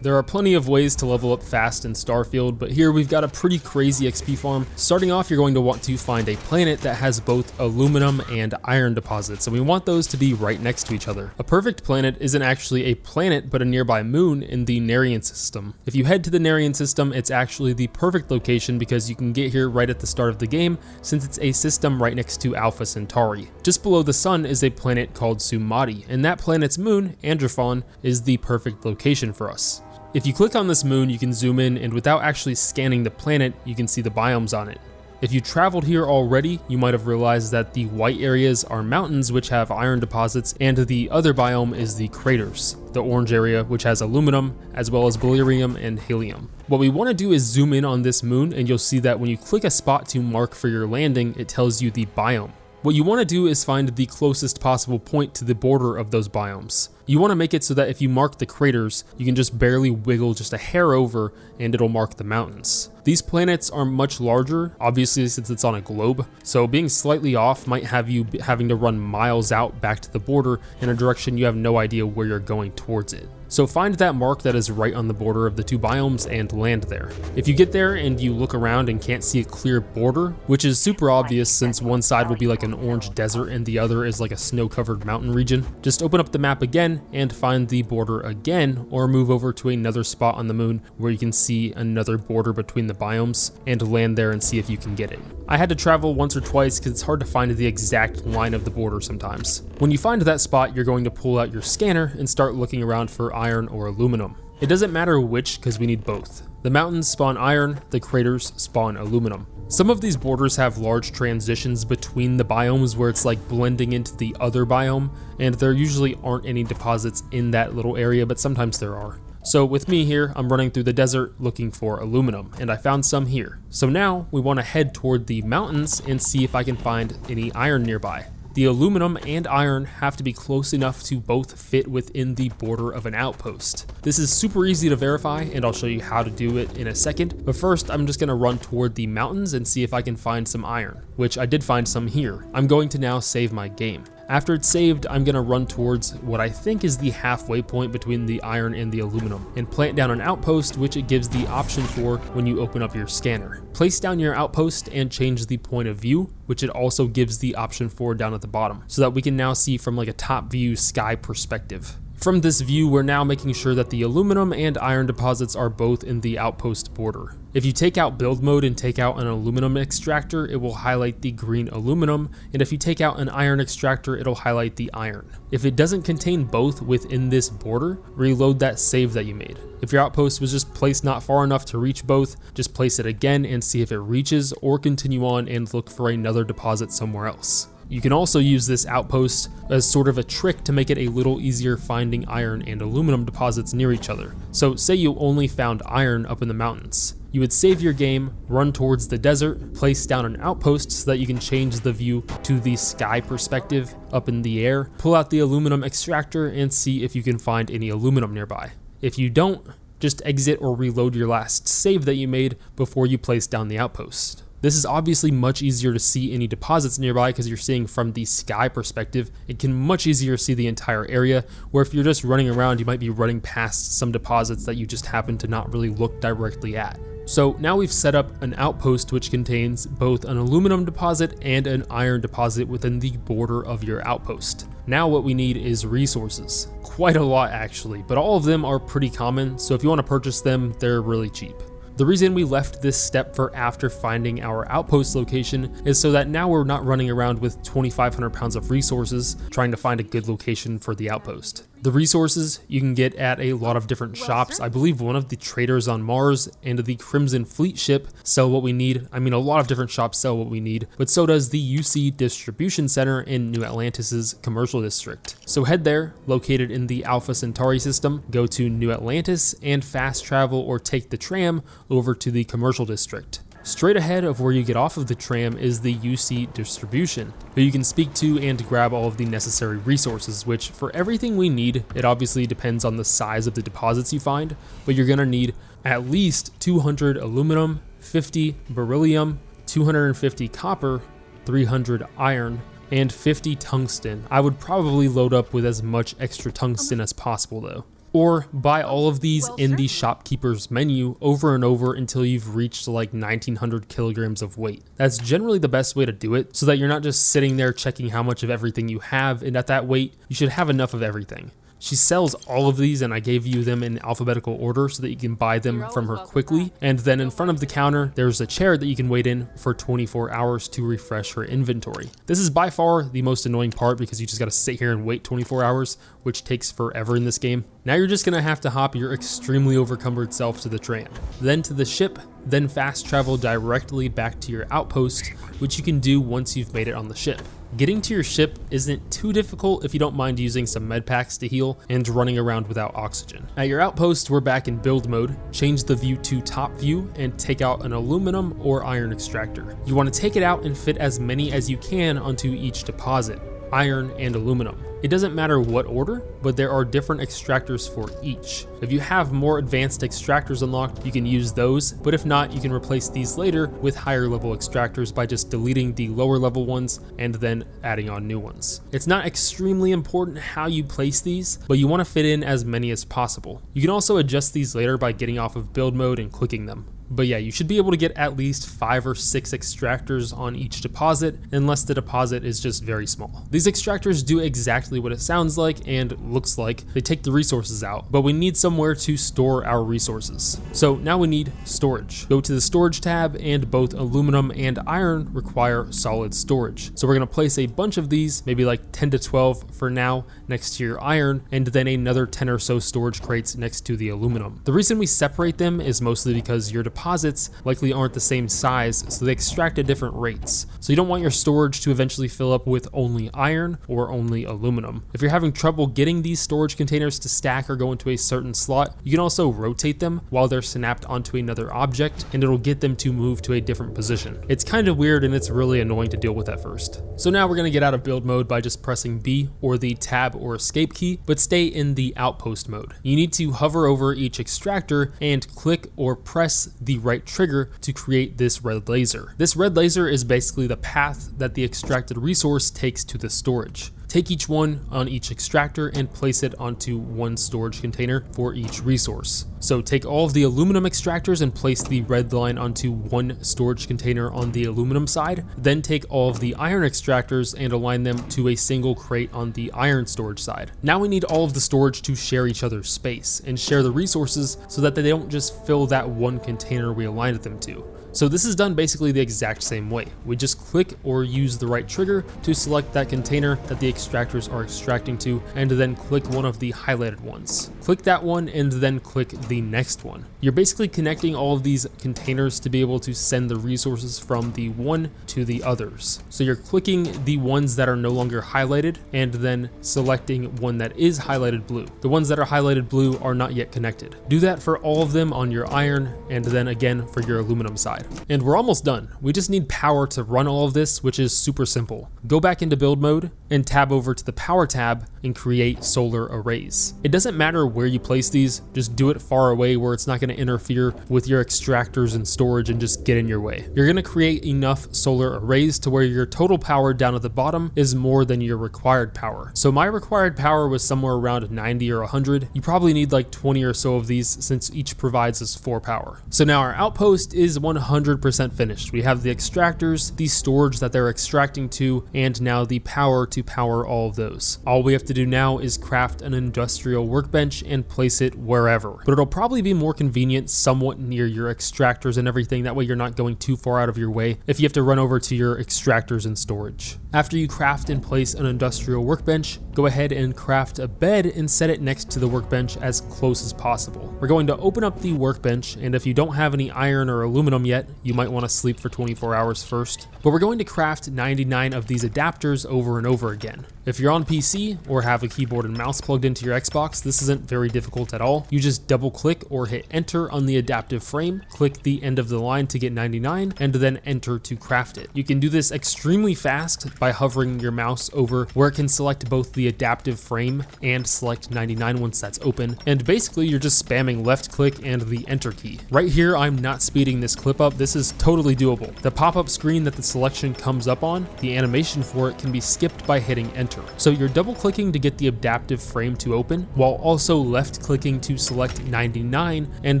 There are plenty of ways to level up fast in Starfield, but here we've got a pretty crazy XP farm. Starting off, you're going to want to find a planet that has both aluminum and iron deposits, and we want those to be right next to each other. A perfect planet isn't actually a planet, but a nearby moon in the Narian system. If you head to the Narian system, it's actually the perfect location because you can get here right at the start of the game, since it's a system right next to Alpha Centauri. Just below the sun is a planet called Sumati, and that planet's moon, Androphon, is the perfect location for us. If you click on this moon, you can zoom in, and without actually scanning the planet, you can see the biomes on it. If you traveled here already, you might have realized that the white areas are mountains which have iron deposits, and the other biome is the craters, the orange area which has aluminum, as well as beryllium and helium. What we want to do is zoom in on this moon, and you'll see that when you click a spot to mark for your landing, it tells you the biome. What you want to do is find the closest possible point to the border of those biomes. You want to make it so that if you mark the craters, you can just barely wiggle just a hair over and it'll mark the mountains. These planets are much larger, obviously since it's on a globe, so being slightly off might have you having to run miles out back to the border in a direction you have no idea where you're going towards it. So find that mark that is right on the border of the two biomes and land there. If you get there and you look around and can't see a clear border, which is super obvious since one side will be like an orange desert and the other is like a snow-covered mountain region, just open up the map again and find the border again, or move over to another spot on the moon where you can see another border between the biomes and land there and see if you can get it. I had to travel once or twice because it's hard to find the exact line of the border sometimes. When you find that spot, you're going to pull out your scanner and start looking around for iron or aluminum. It doesn't matter which because we need both. The mountains spawn iron, the craters spawn aluminum. Some of these borders have large transitions between the biomes where it's like blending into the other biome, and there usually aren't any deposits in that little area, but sometimes there are. So with me here, I'm running through the desert looking for aluminum, and I found some here. So now we want to head toward the mountains and see if I can find any iron nearby. The aluminum and iron have to be close enough to both fit within the border of an outpost. This is super easy to verify, and I'll show you how to do it in a second, but first I'm just going to run toward the mountains and see if I can find some iron, which I did find some here. I'm going to now save my game. After it's saved, I'm going to run towards what I think is the halfway point between the iron and the aluminum, and plant down an outpost, which it gives the option for when you open up your scanner. Place down your outpost and change the point of view, which it also gives the option for down at the bottom, so that we can now see from like a top view sky perspective. From this view, we're now making sure that the aluminum and iron deposits are both in the outpost border. If you take out build mode and take out an aluminum extractor, it will highlight the green aluminum, and if you take out an iron extractor, it'll highlight the iron. If it doesn't contain both within this border, reload that save that you made. If your outpost was just placed not far enough to reach both, just place it again and see if it reaches, or continue on and look for another deposit somewhere else. You can also use this outpost as sort of a trick to make it a little easier finding iron and aluminum deposits near each other. So say you only found iron up in the mountains. You would save your game, run towards the desert, place down an outpost so that you can change the view to the sky perspective up in the air, pull out the aluminum extractor and see if you can find any aluminum nearby. If you don't, just exit or reload your last save that you made before you place down the outpost. This is obviously much easier to see any deposits nearby because you're seeing from the sky perspective. It can much easier see the entire area, where if you're just running around, you might be running past some deposits that you just happen to not really look directly at. So now we've set up an outpost which contains both an aluminum deposit and an iron deposit within the border of your outpost. Now what we need is resources. Quite a lot actually, but all of them are pretty common, so if you want to purchase them, they're really cheap. The reason we left this step for after finding our outpost location is so that now we're not running around with 2,500 pounds of resources trying to find a good location for the outpost. The resources you can get at a lot of different shops. I believe one of the traders on Mars and the Crimson Fleet ship sell what we need. I mean, a lot of different shops sell what we need, but so does the UC Distribution Center in New Atlantis' commercial district. So head there, located in the Alpha Centauri system, go to New Atlantis and fast travel or take the tram over to the commercial district. Straight ahead of where you get off of the tram is the UC Distribution, who you can speak to and grab all of the necessary resources, which for everything we need, it obviously depends on the size of the deposits you find, but you're gonna need at least 200 aluminum, 50 beryllium, 250 copper, 300 iron, and 50 tungsten. I would probably load up with as much extra tungsten as possible though. Or buy all of these in the shopkeeper's menu over and over until you've reached like 1900 kilograms of weight. That's generally the best way to do it, so that you're not just sitting there checking how much of everything you have, and at that weight, you should have enough of everything. She sells all of these, and I gave you them in alphabetical order so that you can buy them from her quickly. And then in front of the counter, there's a chair that you can wait in for 24 hours to refresh her inventory. This is by far the most annoying part because you just gotta sit here and wait 24 hours, which takes forever in this game. Now you're just gonna have to hop your extremely overcumbered self to the tram, then to the ship, then fast travel directly back to your outpost, which you can do once you've made it on the ship. Getting to your ship isn't too difficult if you don't mind using some med packs to heal and running around without oxygen. At your outpost, we're back in build mode. Change the view to top view and take out an aluminum or iron extractor. You want to take it out and fit as many as you can onto each deposit, iron and aluminum. It doesn't matter what order, but there are different extractors for each. If you have more advanced extractors unlocked, you can use those, but if not, you can replace these later with higher level extractors by just deleting the lower level ones and then adding on new ones. It's not extremely important how you place these, but you want to fit in as many as possible. You can also adjust these later by getting off of build mode and clicking them. But yeah, you should be able to get at least 5 or 6 extractors on each deposit, unless the deposit is just very small. These extractors do exactly what it sounds like and looks like. They take the resources out, but we need somewhere to store our resources. So now we need storage. Go to the storage tab, and both aluminum and iron require solid storage. So we're gonna place a bunch of these, maybe like 10 to 12 for now, next to your iron, and then another 10 or so storage crates next to the aluminum. The reason we separate them is mostly because your deposits likely aren't the same size, so they extract at different rates. So you don't want your storage to eventually fill up with only iron or only aluminum. If you're having trouble getting these storage containers to stack or go into a certain slot, you can also rotate them while they're snapped onto another object, and it'll get them to move to a different position. It's kind of weird, and it's really annoying to deal with at first. So now we're gonna get out of build mode by just pressing B or the tab or escape key, but stay in the outpost mode. You need to hover over each extractor and click or press the right trigger to create this red laser. This red laser is basically the path that the extracted resource takes to the storage. Take each one on each extractor and place it onto one storage container for each resource. So take all of the aluminum extractors and place the red line onto one storage container on the aluminum side. Then take all of the iron extractors and align them to a single crate on the iron storage side. Now we need all of the storage to share each other's space and share the resources so that they don't just fill that one container we aligned them to. So this is done basically the exact same way. We just click or use the right trigger to select that container that the extractors are extracting to, and then click one of the highlighted ones. Click that one and then click the next one. You're basically connecting all of these containers to be able to send the resources from the one to the others. So you're clicking the ones that are no longer highlighted and then selecting one that is highlighted blue. The ones that are highlighted blue are not yet connected. Do that for all of them on your iron, and then again for your aluminum side. And we're almost done. We just need power to run all of this, which is super simple. Go back into build mode and tab over to the power tab and create solar arrays. It doesn't matter where you place these, just do it far away where it's not going to interfere with your extractors and storage and just get in your way. You're going to create enough solar arrays to where your total power down at the bottom is more than your required power. So my required power was somewhere around 90 or 100. You probably need like 20 or so of these since each provides us 4 power. So now our outpost is 100% finished. We have the extractors, the storage that they're extracting to, and now the power to power all of those. All we have to do now is craft an industrial workbench and place it wherever. But it'll probably be more convenient somewhat near your extractors and everything. That way you're not going too far out of your way if you have to run over to your extractors and storage. After you craft and place an industrial workbench, go ahead and craft a bed and set it next to the workbench as close as possible. We're going to open up the workbench, and if you don't have any iron or aluminum yet, you might want to sleep for 24 hours first. But we're going to craft 99 of these adapters over and over again. If you're on PC or have a keyboard and mouse plugged into your Xbox, this isn't very difficult at all. You just double click or hit enter on the adaptive frame, click the end of the line to get 99, and then enter to craft it. You can do this extremely fast by hovering your mouse over where it can select both the adaptive frame and select 99 once that's open. And basically you're just spamming left click and the enter key. Right here, I'm not speeding this clip up. This is totally doable. The pop-up screen that the selection comes up on, the animation for it can be skipped by hitting enter. enter. So you're double clicking to get the adaptive frame to open, while also left clicking to select 99 and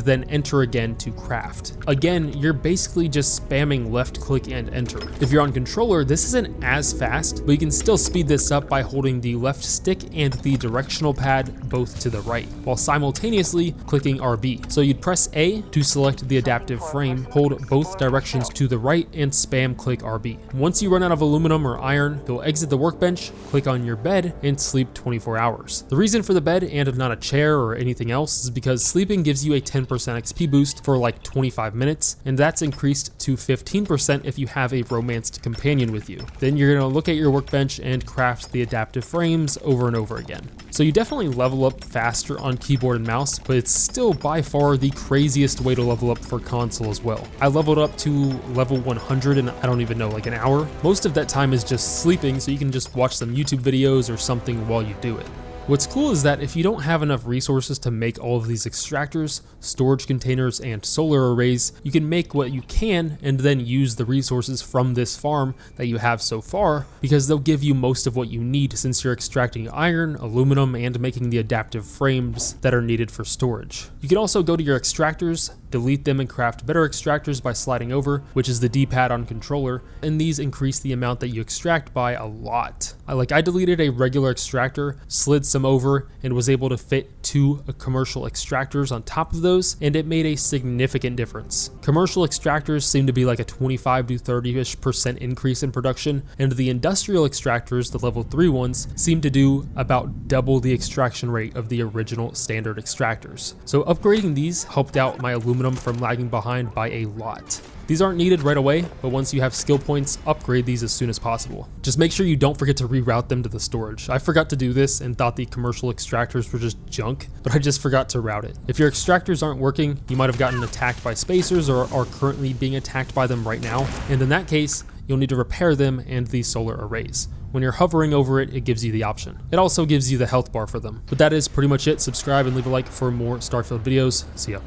then enter again to craft. Again, you're basically just spamming left click and enter. If you're on controller, this isn't as fast, but you can still speed this up by holding the left stick and the directional pad both to the right, while simultaneously clicking RB. So you'd press A to select the adaptive frame, hold both directions to the right, and spam click RB. Once you run out of aluminum or iron, you'll exit the workbench, click on your bed, and sleep 24 hours. The reason for the bed and not a chair or anything else is because sleeping gives you a 10% XP boost for like 25 minutes, and that's increased to 15% if you have a romanced companion with you. Then you're gonna look at your workbench and craft the adaptive frames over and over again. So you definitely level up faster on keyboard and mouse, but it's still by far the craziest way to level up for console as well. I leveled up to level 100 in I don't even know, like an hour. Most of that time is just sleeping, so you can just watch some YouTube videos or something while you do it. What's cool is that if you don't have enough resources to make all of these extractors, storage containers, and solar arrays, you can make what you can and then use the resources from this farm that you have so far, because they'll give you most of what you need since you're extracting iron, aluminum, and making the adaptive frames that are needed for storage. You can also go to your extractors, delete them, and craft better extractors by sliding over, which is the D-pad on controller, and these increase the amount that you extract by a lot. I deleted a regular extractor, slid some over, and was able to fit 2 commercial extractors on top of those, and it made a significant difference. Commercial extractors seem to be like a 25 to 30% increase in production, and the industrial extractors, the level 3 ones, seem to do about double the extraction rate of the original standard extractors. So upgrading these helped out my aluminum from lagging behind by a lot. These aren't needed right away, but once you have skill points, upgrade these as soon as possible. Just make sure you don't forget to reroute them to the storage. I forgot to do this and thought the commercial extractors were just junk, but I just forgot to route it. If your extractors aren't working, you might have gotten attacked by spacers or are currently being attacked by them right now, and in that case, you'll need to repair them and the solar arrays. When you're hovering over it, it gives you the option. It also gives you the health bar for them. But that is pretty much it. Subscribe and leave a like for more Starfield videos. See ya.